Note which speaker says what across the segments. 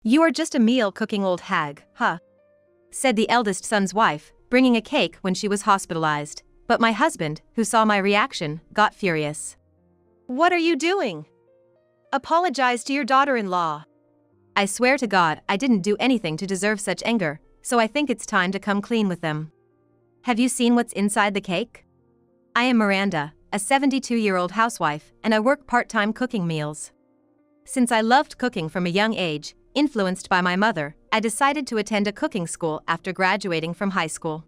Speaker 1: "You are just a meal-cooking old hag, huh?" said the eldest son's wife, bringing a cake when she was hospitalized. But my husband, who saw my reaction, got furious. "What are you doing? Apologize to your daughter-in-law." I swear to God I didn't do anything to deserve such anger, so I think it's time to come clean with them. Have you seen what's inside the cake? I am Miranda, a 72-year-old housewife, and I work part-time cooking meals. Since I loved cooking from a young age, influenced by my mother, I decided to attend a cooking school after graduating from high school.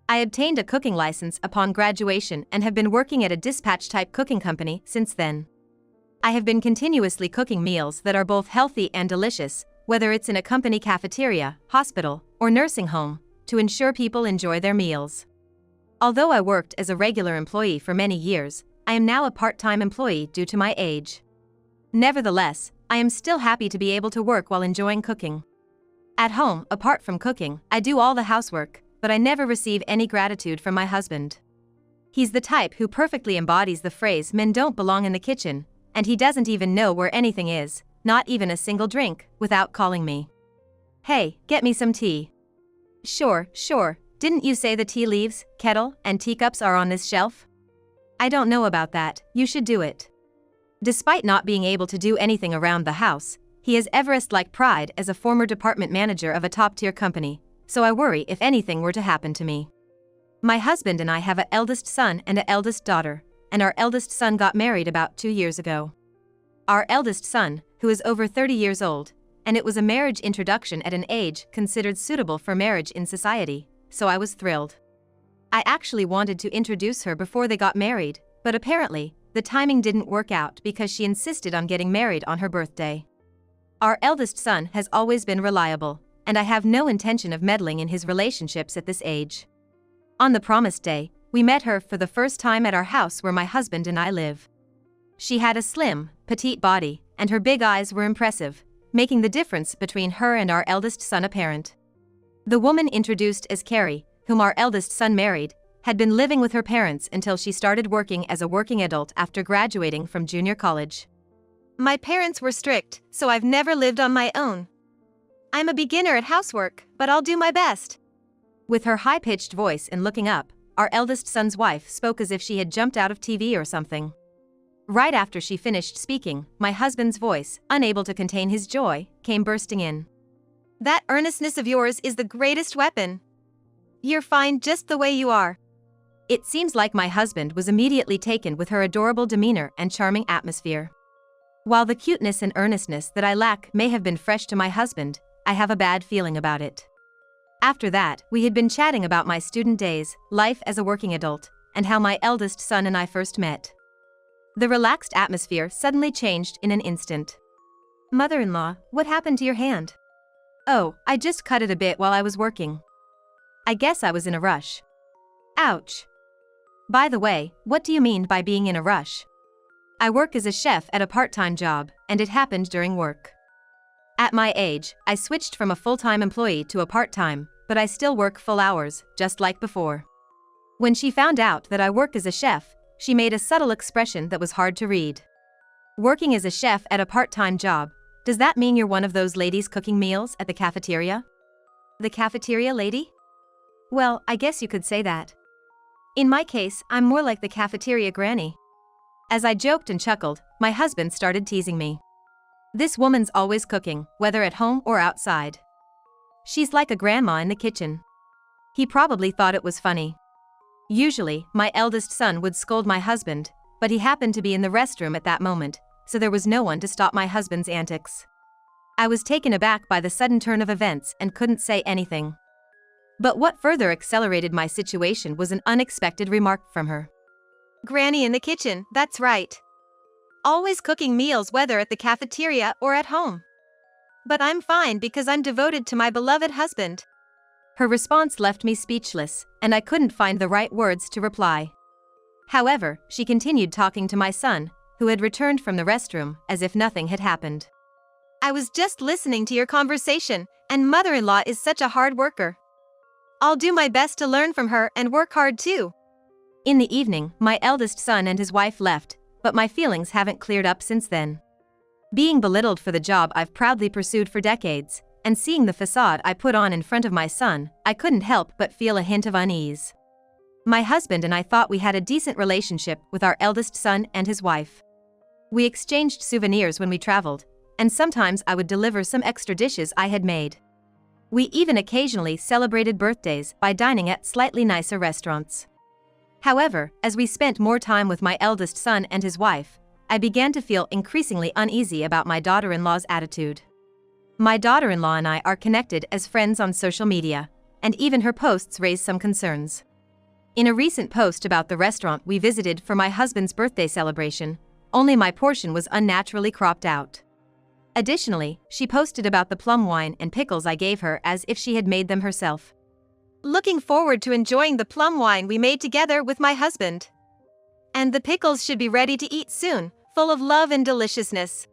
Speaker 1: I obtained a cooking license upon graduation and have been working at a dispatch-type cooking company since then. I have been continuously cooking meals that are both healthy and delicious, whether it's in a company cafeteria, hospital, or nursing home, to ensure people enjoy their meals. Although I worked as a regular employee for many years, I am now a part-time employee due to my age. Nevertheless, I am still happy to be able to work while enjoying cooking. At home, apart from cooking, I do all the housework, but I never receive any gratitude from my husband. He's the type who perfectly embodies the phrase "men don't belong in the kitchen," and he doesn't even know where anything is, not even a single drink, without calling me. "Hey, get me some tea." Sure, didn't you say the tea leaves, kettle, and teacups are on this shelf?" "I don't know about that, you should do it." Despite not being able to do anything around the house, he has Everest-like pride as a former department manager of a top-tier company, so I worry if anything were to happen to me. My husband and I have an eldest son and an eldest daughter, and our eldest son got married about 2 years ago. Our eldest son, who is over 30 years old, and it was a marriage introduction at an age considered suitable for marriage in society, so I was thrilled. I actually wanted to introduce her before they got married, but apparently, the timing didn't work out because she insisted on getting married on her birthday. Our eldest son has always been reliable, and I have no intention of meddling in his relationships at this age. On the promised day, we met her for the first time at our house where my husband and I live. She had a slim, petite body, and her big eyes were impressive, making the difference between her and our eldest son apparent. The woman introduced as Carrie, whom our eldest son married, had been living with her parents until she started working as a working adult after graduating from junior college. "My parents were strict, so I've never lived on my own. I'm a beginner at housework, but I'll do my best." With her high-pitched voice and looking up, our eldest son's wife spoke as if she had jumped out of TV or something. Right after she finished speaking, my husband's voice, unable to contain his joy, came bursting in. "That earnestness of yours is the greatest weapon. You're fine just the way you are." It seems like my husband was immediately taken with her adorable demeanor and charming atmosphere. While the cuteness and earnestness that I lack may have been fresh to my husband, I have a bad feeling about it. After that, we had been chatting about my student days, life as a working adult, and how my eldest son and I first met. The relaxed atmosphere suddenly changed in an instant. "Mother-in-law, what happened to your hand?" "Oh, I just cut it a bit while I was working. I guess I was in a rush." "Ouch. By the way, what do you mean by being in a rush?" "I work as a chef at a part-time job, and it happened during work. At my age, I switched from a full-time employee to a part-time, but I still work full hours, just like before." When she found out that I work as a chef, she made a subtle expression that was hard to read. "Working as a chef at a part-time job, does that mean you're one of those ladies cooking meals at the cafeteria?" "The cafeteria lady? Well, I guess you could say that. In my case, I'm more like the cafeteria granny." As I joked and chuckled, my husband started teasing me. "This woman's always cooking, whether at home or outside. She's like a grandma in the kitchen." He probably thought it was funny. Usually, my eldest son would scold my husband, but he happened to be in the restroom at that moment, so there was no one to stop my husband's antics. I was taken aback by the sudden turn of events and couldn't say anything. But what further accelerated my situation was an unexpected remark from her. "Granny in the kitchen, that's right. Always cooking meals whether at the cafeteria or at home. But I'm fine because I'm devoted to my beloved husband." Her response left me speechless, and I couldn't find the right words to reply. However, she continued talking to my son, who had returned from the restroom, as if nothing had happened. "I was just listening to your conversation, and mother-in-law is such a hard worker. I'll do my best to learn from her and work hard too." In the evening, my eldest son and his wife left, but my feelings haven't cleared up since then. Being belittled for the job I've proudly pursued for decades, and seeing the facade I put on in front of my son, I couldn't help but feel a hint of unease. My husband and I thought we had a decent relationship with our eldest son and his wife. We exchanged souvenirs when we traveled, and sometimes I would deliver some extra dishes I had made. We even occasionally celebrated birthdays by dining at slightly nicer restaurants. However, as we spent more time with my eldest son and his wife, I began to feel increasingly uneasy about my daughter-in-law's attitude. My daughter-in-law and I are connected as friends on social media, and even her posts raise some concerns. In a recent post about the restaurant we visited for my husband's birthday celebration, only my portion was unnaturally cropped out. Additionally, she posted about the plum wine and pickles I gave her as if she had made them herself. Looking forward to enjoying the plum wine we made together with my husband. And the pickles should be ready to eat soon, full of love and deliciousness.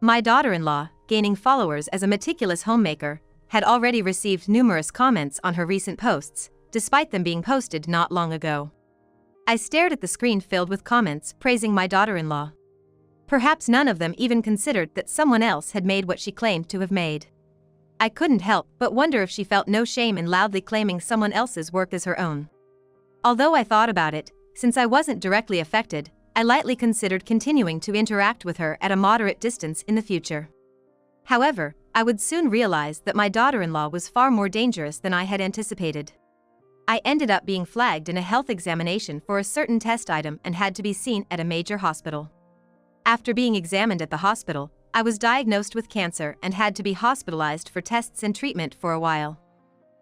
Speaker 1: My daughter-in-law, gaining followers as a meticulous homemaker, had already received numerous comments on her recent posts, despite them being posted not long ago. I stared at the screen filled with comments praising my daughter-in-law. Perhaps none of them even considered that someone else had made what she claimed to have made. I couldn't help but wonder if she felt no shame in loudly claiming someone else's work as her own. Although I thought about it, since I wasn't directly affected, I lightly considered continuing to interact with her at a moderate distance in the future. However, I would soon realize that my daughter-in-law was far more dangerous than I had anticipated. I ended up being flagged in a health examination for a certain test item and had to be seen at a major hospital. After being examined at the hospital, I was diagnosed with cancer and had to be hospitalized for tests and treatment for a while.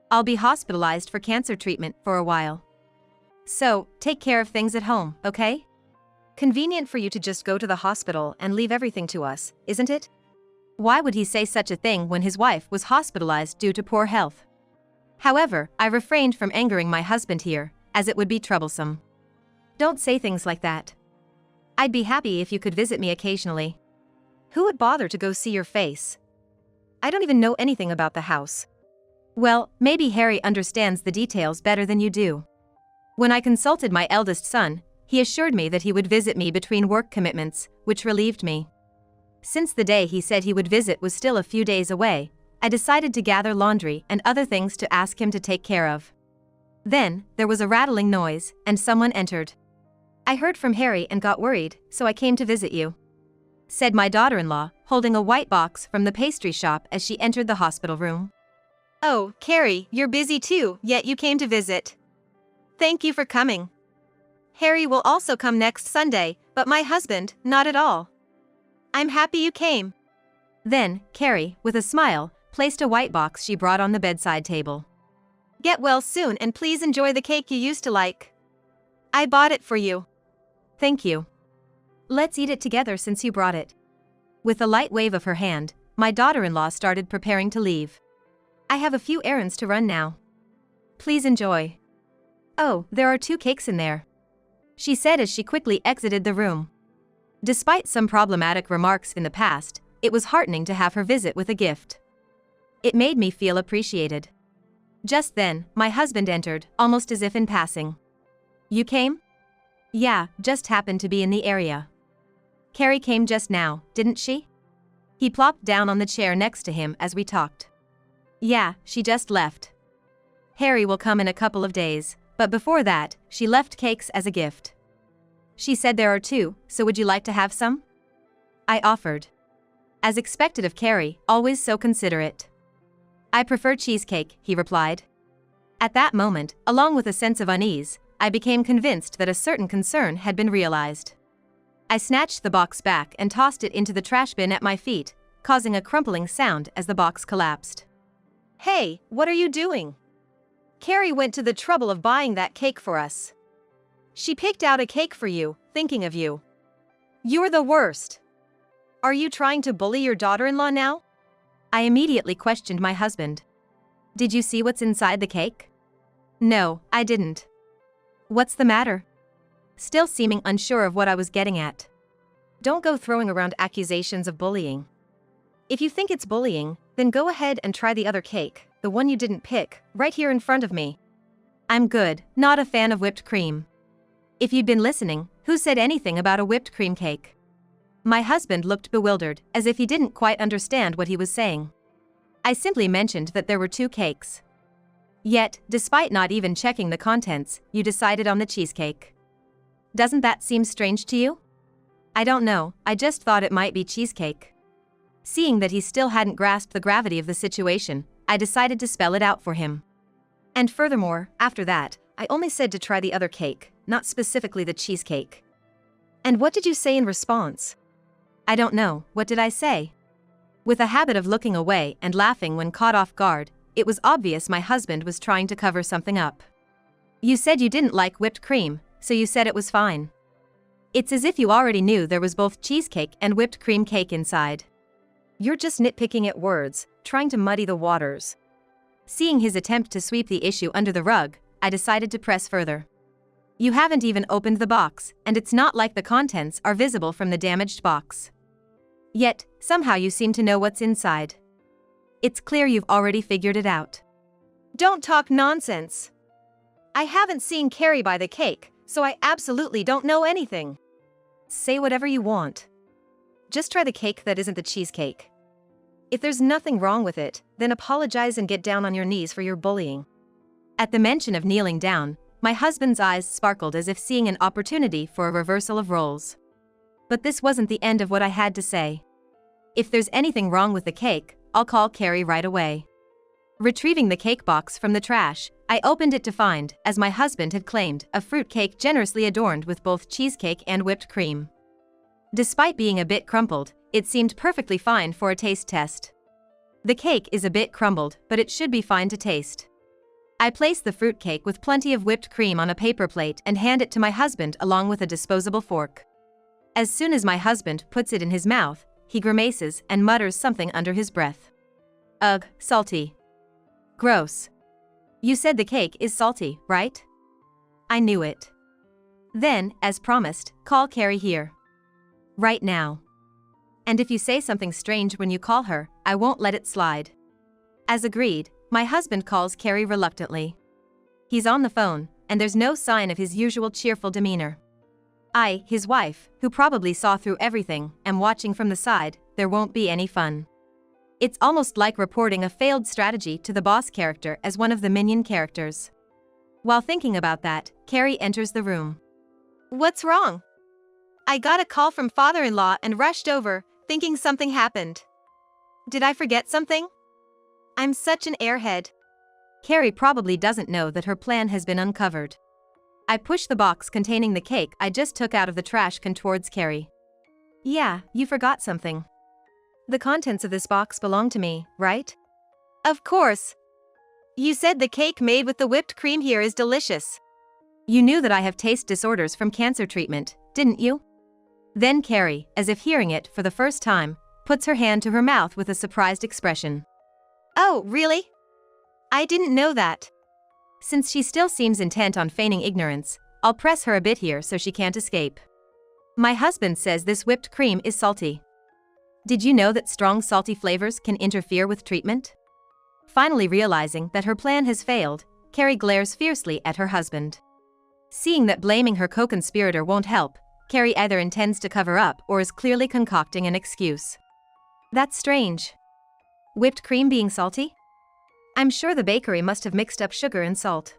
Speaker 1: I'll be hospitalized for cancer treatment for a while. So, take care of things at home, okay? Convenient for you to just go to the hospital and leave everything to us, isn't it? Why would he say such a thing when his wife was hospitalized due to poor health? However, I refrained from angering my husband here, as it would be troublesome. Don't say things like that. I'd be happy if you could visit me occasionally. Who would bother to go see your face? I don't even know anything about the house. Well, maybe Harry understands the details better than you do. When I consulted my eldest son, he assured me that he would visit me between work commitments, which relieved me. Since the day he said he would visit was still a few days away, I decided to gather laundry and other things to ask him to take care of. Then, there was a rattling noise, and someone entered. I heard from Harry and got worried, so I came to visit you, said my daughter-in-law, holding a white box from the pastry shop as she entered the hospital room. Oh, Carrie, you're busy too, yet you came to visit. Thank you for coming. Harry will also come next Sunday, but my husband, not at all. I'm happy you came. Then, Carrie, with a smile, placed a white box she brought on the bedside table. Get well soon and please enjoy the cake you used to like. I bought it for you. Thank you. Let's eat it together since you brought it. With a light wave of her hand, my daughter-in-law started preparing to leave. I have a few errands to run now. Please enjoy. Oh, there are 2 cakes in there, she said as she quickly exited the room. Despite some problematic remarks in the past, it was heartening to have her visit with a gift. It made me feel appreciated. Just then, my husband entered, almost as if in passing. You came? Yeah, just happened to be in the area. Carrie came just now, didn't she? He plopped down on the chair next to him as we talked. Yeah, she just left. Harry will come in a couple of days, but before that, she left cakes as a gift. She said there are 2, so would you like to have some? I offered. As expected of Carrie, always so considerate. I prefer cheesecake, he replied. At that moment, along with a sense of unease, I became convinced that a certain concern had been realized. I snatched the box back and tossed it into the trash bin at my feet, causing a crumpling sound as the box collapsed. Hey, what are you doing? Carrie went to the trouble of buying that cake for us. She picked out a cake for you, thinking of you. You're the worst. Are you trying to bully your daughter-in-law now? I immediately questioned my husband. Did you see what's inside the cake? No, I didn't. What's the matter? Still seeming unsure of what I was getting at. Don't go throwing around accusations of bullying. If you think it's bullying, then go ahead and try the other cake, the one you didn't pick, right here in front of me. I'm good, not a fan of whipped cream. If you'd been listening, who said anything about a whipped cream cake? My husband looked bewildered, as if he didn't quite understand what he was saying. I simply mentioned that there were 2 cakes. Yet, despite not even checking the contents, you decided on the cheesecake. Doesn't that seem strange to you? I don't know, I just thought it might be cheesecake. Seeing that he still hadn't grasped the gravity of the situation, I decided to spell it out for him. And furthermore, after that, I only said to try the other cake, not specifically the cheesecake. And what did you say in response? I don't know, what did I say? With a habit of looking away and laughing when caught off guard, it was obvious my husband was trying to cover something up. You said you didn't like whipped cream, so you said it was fine. It's as if you already knew there was both cheesecake and whipped cream cake inside. You're just nitpicking at words, trying to muddy the waters. Seeing his attempt to sweep the issue under the rug, I decided to press further. You haven't even opened the box, and it's not like the contents are visible from the damaged box. Yet, somehow you seem to know what's inside. It's clear you've already figured it out. Don't talk nonsense. I haven't seen Carrie buy the cake, so I absolutely don't know anything. Say whatever you want. Just try the cake that isn't the cheesecake. If there's nothing wrong with it, then apologize and get down on your knees for your bullying. At the mention of kneeling down, my husband's eyes sparkled as if seeing an opportunity for a reversal of roles. But this wasn't the end of what I had to say. If there's anything wrong with the cake, I'll call Carrie right away. Retrieving the cake box from the trash, I opened it to find, as my husband had claimed, a fruit cake generously adorned with both cheesecake and whipped cream. Despite being a bit crumpled, it seemed perfectly fine for a taste test. The cake is a bit crumbled, but it should be fine to taste. I place the fruit cake with plenty of whipped cream on a paper plate and hand it to my husband along with a disposable fork. As soon as my husband puts it in his mouth, he grimaces and mutters something under his breath. Ugh, salty. Gross. You said the cake is salty, right? I knew it. Then, as promised, call Carrie here. Right now. And if you say something strange when you call her, I won't let it slide. As agreed, my husband calls Carrie reluctantly. He's on the phone, and there's no sign of his usual cheerful demeanor. I, his wife, who probably saw through everything, am watching from the side. There won't be any fun. It's almost like reporting a failed strategy to the boss character as one of the minion characters. While thinking about that, Carrie enters the room. What's wrong? I got a call from father-in-law and rushed over, thinking something happened. Did I forget something? I'm such an airhead. Carrie probably doesn't know that her plan has been uncovered. I push the box containing the cake I just took out of the trash can towards Carrie. Yeah, you forgot something. The contents of this box belong to me, right? Of course. You said the cake made with the whipped cream here is delicious. You knew that I have taste disorders from cancer treatment, didn't you? Then Carrie, as if hearing it for the first time, puts her hand to her mouth with a surprised expression. Oh, really? I didn't know that. Since she still seems intent on feigning ignorance, I'll press her a bit here so she can't escape. My husband says this whipped cream is salty. Did you know that strong salty flavors can interfere with treatment? Finally realizing that her plan has failed, Carrie glares fiercely at her husband. Seeing that blaming her co-conspirator won't help, Carrie either intends to cover up or is clearly concocting an excuse. That's strange. Whipped cream being salty? I'm sure the bakery must have mixed up sugar and salt.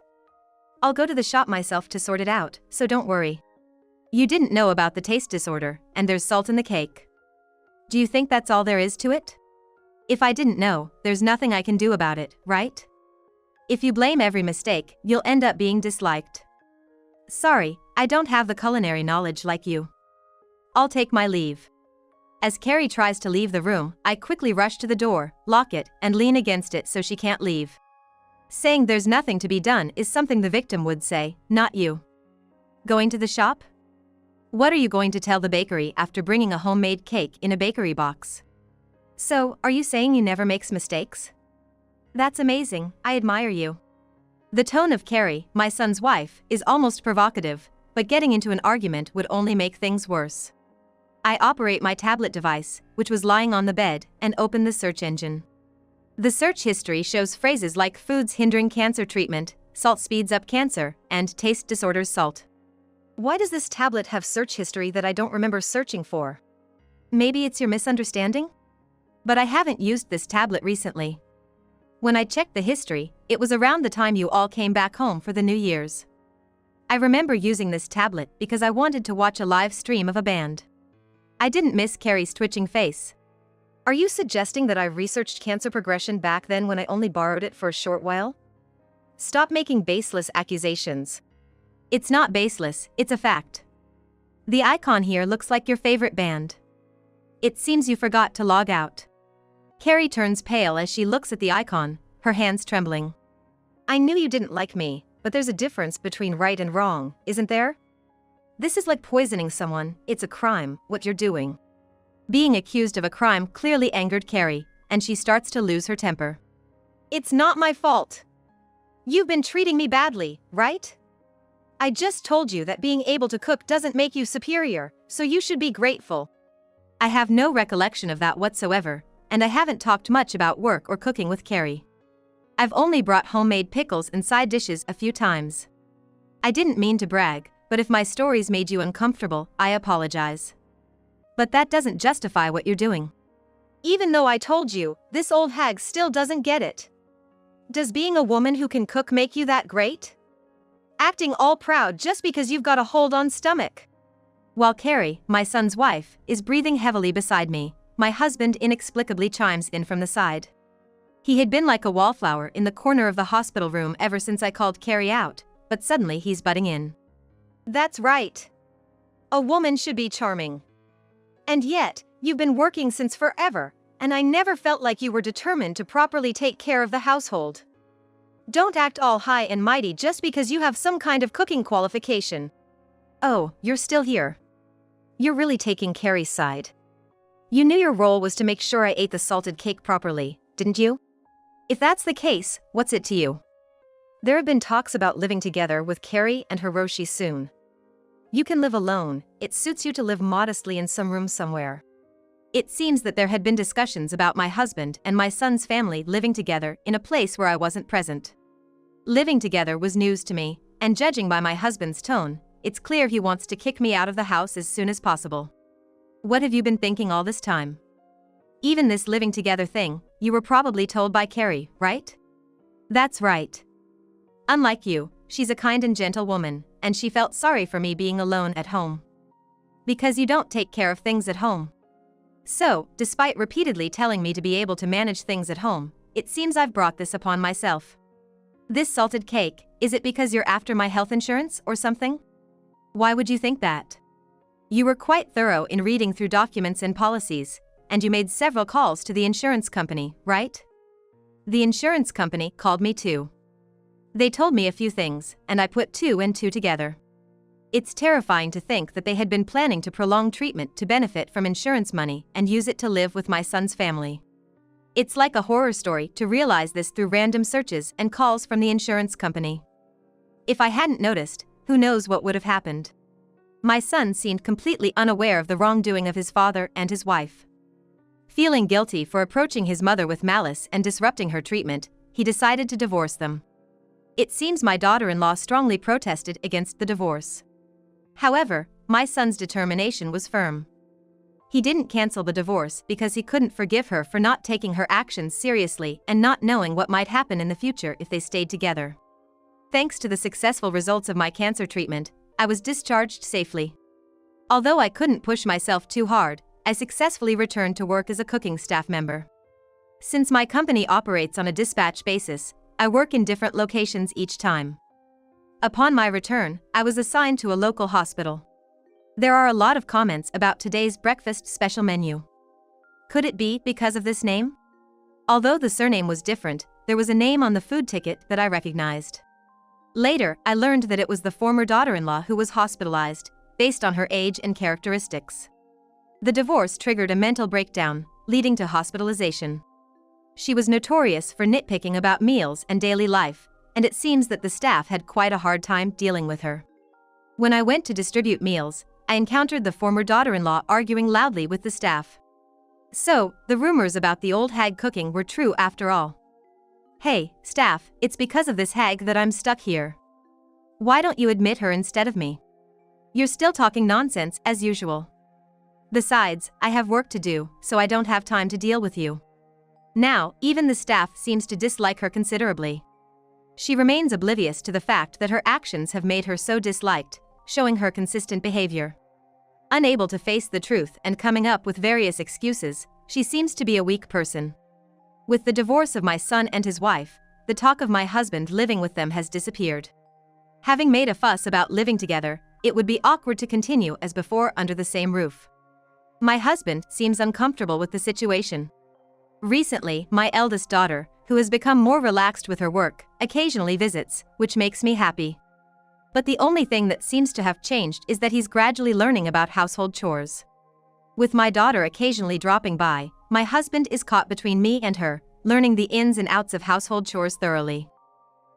Speaker 1: I'll go to the shop myself to sort it out, so don't worry. You didn't know about the taste disorder, and there's salt in the cake. Do you think that's all there is to it? If I didn't know, there's nothing I can do about it, right? If you blame every mistake, you'll end up being disliked. Sorry, I don't have the culinary knowledge like you. I'll take my leave. As Carrie tries to leave the room, I quickly rush to the door, lock it, and lean against it so she can't leave. Saying there's nothing to be done is something the victim would say, not you. Going to the shop? What are you going to tell the bakery after bringing a homemade cake in a bakery box? So, are you saying you never makes mistakes? That's amazing, I admire you. The tone of Carrie, my son's wife, is almost provocative, but getting into an argument would only make things worse. I operate my tablet device, which was lying on the bed, and open the search engine. The search history shows phrases like foods hindering cancer treatment, salt speeds up cancer, and taste disorders salt. Why does this tablet have search history that I don't remember searching for? Maybe it's your misunderstanding? But I haven't used this tablet recently. When I checked the history, it was around the time you all came back home for the New Year's. I remember using this tablet because I wanted to watch a live stream of a band. I didn't miss Carrie's twitching face. Are you suggesting that I researched cancer progression back then when I only borrowed it for a short while? Stop making baseless accusations. It's not baseless, it's a fact. The icon here looks like your favorite band. It seems you forgot to log out. Carrie turns pale as she looks at the icon, her hands trembling. I knew you didn't like me, but there's a difference between right and wrong, isn't there? This is like poisoning someone, it's a crime, what you're doing. Being accused of a crime clearly angered Carrie, and she starts to lose her temper. It's not my fault. You've been treating me badly, right? I just told you that being able to cook doesn't make you superior, so you should be grateful. I have no recollection of that whatsoever, and I haven't talked much about work or cooking with Carrie. I've only brought homemade pickles and side dishes a few times. I didn't mean to brag, but if my stories made you uncomfortable, I apologize. But that doesn't justify what you're doing. Even though I told you, this old hag still doesn't get it. Does being a woman who can cook make you that great? Acting all proud just because you've got a hold-on stomach. While Carrie, my son's wife, is breathing heavily beside me, my husband inexplicably chimes in from the side. He had been like a wallflower in the corner of the hospital room ever since I called Carrie out, but suddenly he's butting in. That's right. A woman should be charming. And yet, you've been working since forever, and I never felt like you were determined to properly take care of the household. Don't act all high and mighty just because you have some kind of cooking qualification. Oh, you're still here. You're really taking Carrie's side. You knew your role was to make sure I ate the salted cake properly, didn't you? If that's the case, what's it to you? There have been talks about living together with Carrie and Hiroshi soon. You can live alone, it suits you to live modestly in some room somewhere. It seems that there had been discussions about my husband and my son's family living together in a place where I wasn't present. Living together was news to me, and judging by my husband's tone, it's clear he wants to kick me out of the house as soon as possible. What have you been thinking all this time? Even this living together thing, you were probably told by Carrie, right? That's right. Unlike you, she's a kind and gentle woman, and she felt sorry for me being alone at home. Because you don't take care of things at home. So, despite repeatedly telling me to be able to manage things at home, it seems I've brought this upon myself. This salted cake, is it because you're after my health insurance or something? Why would you think that? You were quite thorough in reading through documents and policies, and you made several calls to the insurance company, right? The insurance company called me too. They told me a few things, and I put two and two together. It's terrifying to think that they had been planning to prolong treatment to benefit from insurance money and use it to live with my son's family. It's like a horror story to realize this through random searches and calls from the insurance company. If I hadn't noticed, who knows what would have happened. My son seemed completely unaware of the wrongdoing of his father and his wife. Feeling guilty for approaching his mother with malice and disrupting her treatment, he decided to divorce them. It seems my daughter-in-law strongly protested against the divorce. However, my son's determination was firm. He didn't cancel the divorce because he couldn't forgive her for not taking her actions seriously and not knowing what might happen in the future if they stayed together. Thanks to the successful results of my cancer treatment, I was discharged safely. Although I couldn't push myself too hard, I successfully returned to work as a cooking staff member. Since my company operates on a dispatch basis, I work in different locations each time. Upon my return, I was assigned to a local hospital. There are a lot of comments about today's breakfast special menu. Could it be because of this name? Although the surname was different, there was a name on the food ticket that I recognized. Later, I learned that it was the former daughter-in-law who was hospitalized, based on her age and characteristics. The divorce triggered a mental breakdown, leading to hospitalization. She was notorious for nitpicking about meals and daily life, and it seems that the staff had quite a hard time dealing with her. When I went to distribute meals, I encountered the former daughter-in-law arguing loudly with the staff. So, the rumors about the old hag cooking were true after all. Hey, staff, it's because of this hag that I'm stuck here. Why don't you admit her instead of me? You're still talking nonsense as usual. Besides, I have work to do, so I don't have time to deal with you. Now, even the staff seems to dislike her considerably. She remains oblivious to the fact that her actions have made her so disliked, showing her consistent behavior. Unable to face the truth and coming up with various excuses, she seems to be a weak person. With the divorce of my son and his wife, the talk of my husband living with them has disappeared. Having made a fuss about living together, it would be awkward to continue as before under the same roof. My husband seems uncomfortable with the situation. Recently, my eldest daughter, who has become more relaxed with her work, occasionally visits, which makes me happy. But the only thing that seems to have changed is that he's gradually learning about household chores. With my daughter occasionally dropping by, my husband is caught between me and her, learning the ins and outs of household chores thoroughly.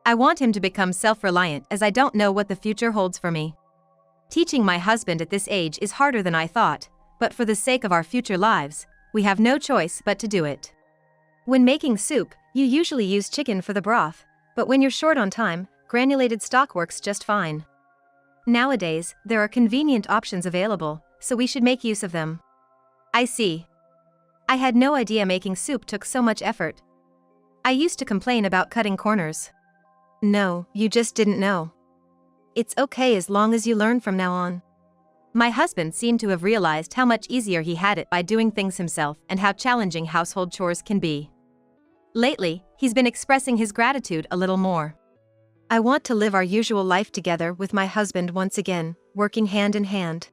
Speaker 1: I want him to become self-reliant as I don't know what the future holds for me. Teaching my husband at this age is harder than I thought, but for the sake of our future lives, we have no choice but to do it. When making soup, you usually use chicken for the broth, but when you're short on time, granulated stock works just fine. Nowadays, there are convenient options available, so we should make use of them. I see. I had no idea making soup took so much effort. I used to complain about cutting corners. No, you just didn't know. It's okay as long as you learn from now on. My husband seemed to have realized how much easier he had it by doing things himself and how challenging household chores can be. Lately, he's been expressing his gratitude a little more. I want to live our usual life together with my husband once again, working hand in hand.